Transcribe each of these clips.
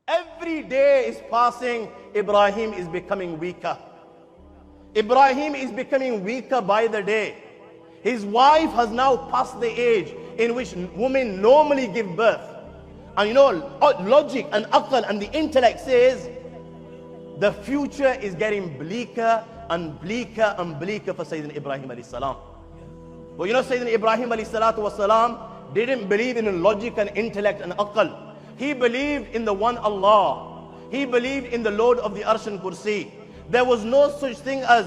Every day is passing, Ibrahim is becoming weaker. Ibrahim is becoming weaker by the day. His wife has now passed the age in which women normally give birth. And you know, logic and aql and the intellect says the future is getting bleaker and bleaker and bleaker for Sayyidina Ibrahim alayhi salam. But you know, Sayyidina Ibrahim alayhi salatu wasalam didn't believe in logic and intellect and aql. He believed in the one Allah. He believed in the Lord of the Arsh and Kursi. There was no such thing as,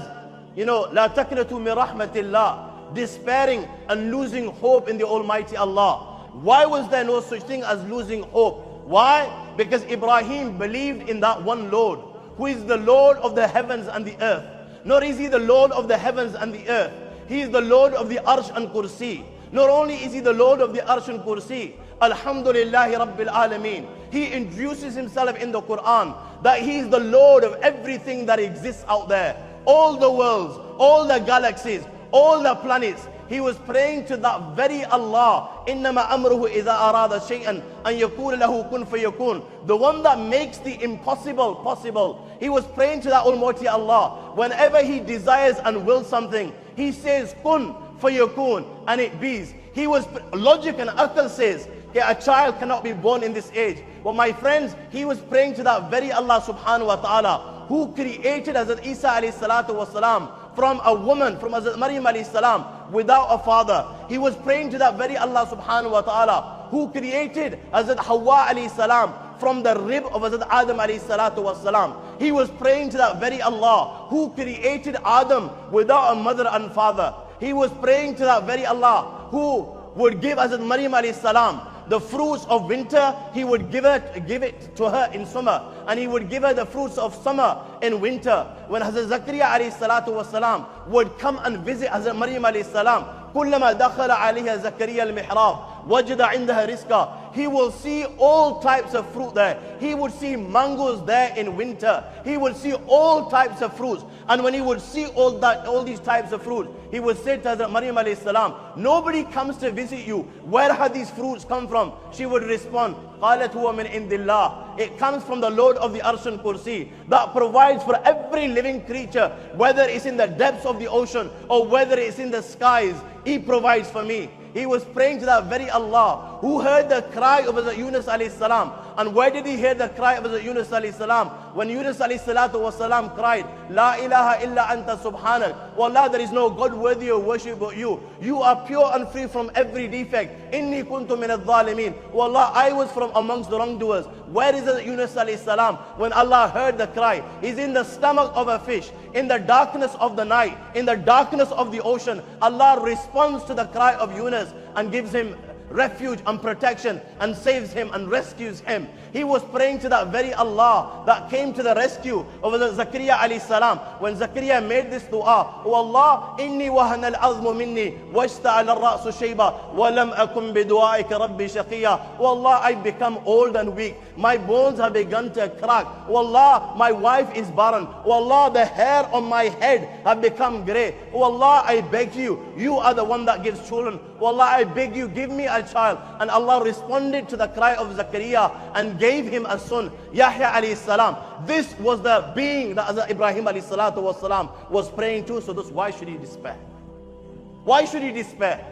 la taqnatu min rahmatillah, despairing and losing hope in the Almighty Allah. Why was there no such thing as losing hope? Why? Because Ibrahim believed in that one Lord, who is the Lord of the heavens and the earth. Nor is he the Lord of the heavens and the earth. He is the Lord of the Arsh and Kursi. Not only is he the Lord of the Arsh and Kursi, Alhamdulillahi Rabbil Alameen, he introduces himself in the Quran that he is the Lord of everything that exists out there. All the worlds, all the galaxies, all the planets. He was praying to that very Allah. إِنَّمَا أَمْرُهُ إِذَا أَرَادَ شَيْئًا أَنْ يَقُولَ لَهُ كُنْ فَيَكُونَ. The one that makes the impossible possible. He was praying to that Almighty Allah. Whenever he desires and wills something, he says, kun fayakun, and it bees. He was, logic and aql says, a child cannot be born in this age. But my friends, he was praying to that very Allah subhanahu wa ta'ala, who created Hazrat Isa alayhi salatu wasalam from a woman, from Hazrat Maryam alayhi salam, without a father. He was praying to that very Allah subhanahu wa ta'ala, who created Hazrat Hawa alayhi salam from the rib of Hazrat Adam alayhi salatu wasalam. He was praying to that very Allah, who created Adam without a mother and father. He was praying to that very Allah, who would give Hazrat Maryam alayhi salam the fruits of winter. He would give it to her in summer, and he would give her the fruits of summer in winter. When Hazrat Zakaria alayhi salatu wasalam would come and visit Hazrat Maryam alayhi salam, كلما دخل عليها زكريا المحراب وجد عندها رزقا. He will see all types of fruit there. He would see mangoes there in winter. He would see all types of fruits. And when he would see all these types of fruit, he would say to Hazrat Maryam alayhi salam, nobody comes to visit you. Where have these fruits come from? She would respond, قالت هو من عند الله. It comes from the Lord of the Arsh and Kursi, that provides for every living creature, whether it's in the depths of the ocean or whether it's in the skies. He provides for me. He was praying to that very Allah, who heard the cry of Hazrat Yunus alayhi salam. And where did he hear the cry of Hazrat Yunus alayhi salam? When Yunus alayhi salatu wasalam cried, La ilaha illa anta subhanak. Wallah, there is no God worthy of worship but you. You are pure and free from every defect. Inni kuntu min al-zalimin. Wallah, I was from amongst the wrongdoers. Where is Hazrat Yunus alayhi salam? When Allah heard the cry, he's in the stomach of a fish, in the darkness of the night, in the darkness of the ocean. Allah responds to the cry of Yunus and gives him refuge and protection and saves him and rescues him. He was praying to that very Allah that came to the rescue of Zakaria alayhi salam. When Zakaria made this dua, Oh Allah, inni wahana al-azmu minni washta'al al-ra'su shayba wa lam akum bidu'aika rabbi shaqiya. Oh Allah, I become old and weak. My bones have begun to crack. Oh Allah, my wife is barren. Oh Allah, the hair on my head have become grey. Oh Allah, I beg you, you are the one that gives children. Oh Allah, I beg you, give me a child. And Allah responded to the cry of Zakaria and gave him a son, Yahya alayhi salam. This was the being that Ibrahim alayhi salatu wasalam was praying to. So why should he despair? Why should he despair?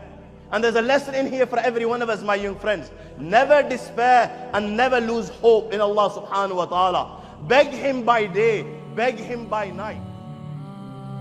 And there's a lesson in here for every one of us, my young friends. Never despair and never lose hope in Allah subhanahu wa ta'ala. Beg him by day, beg him by night.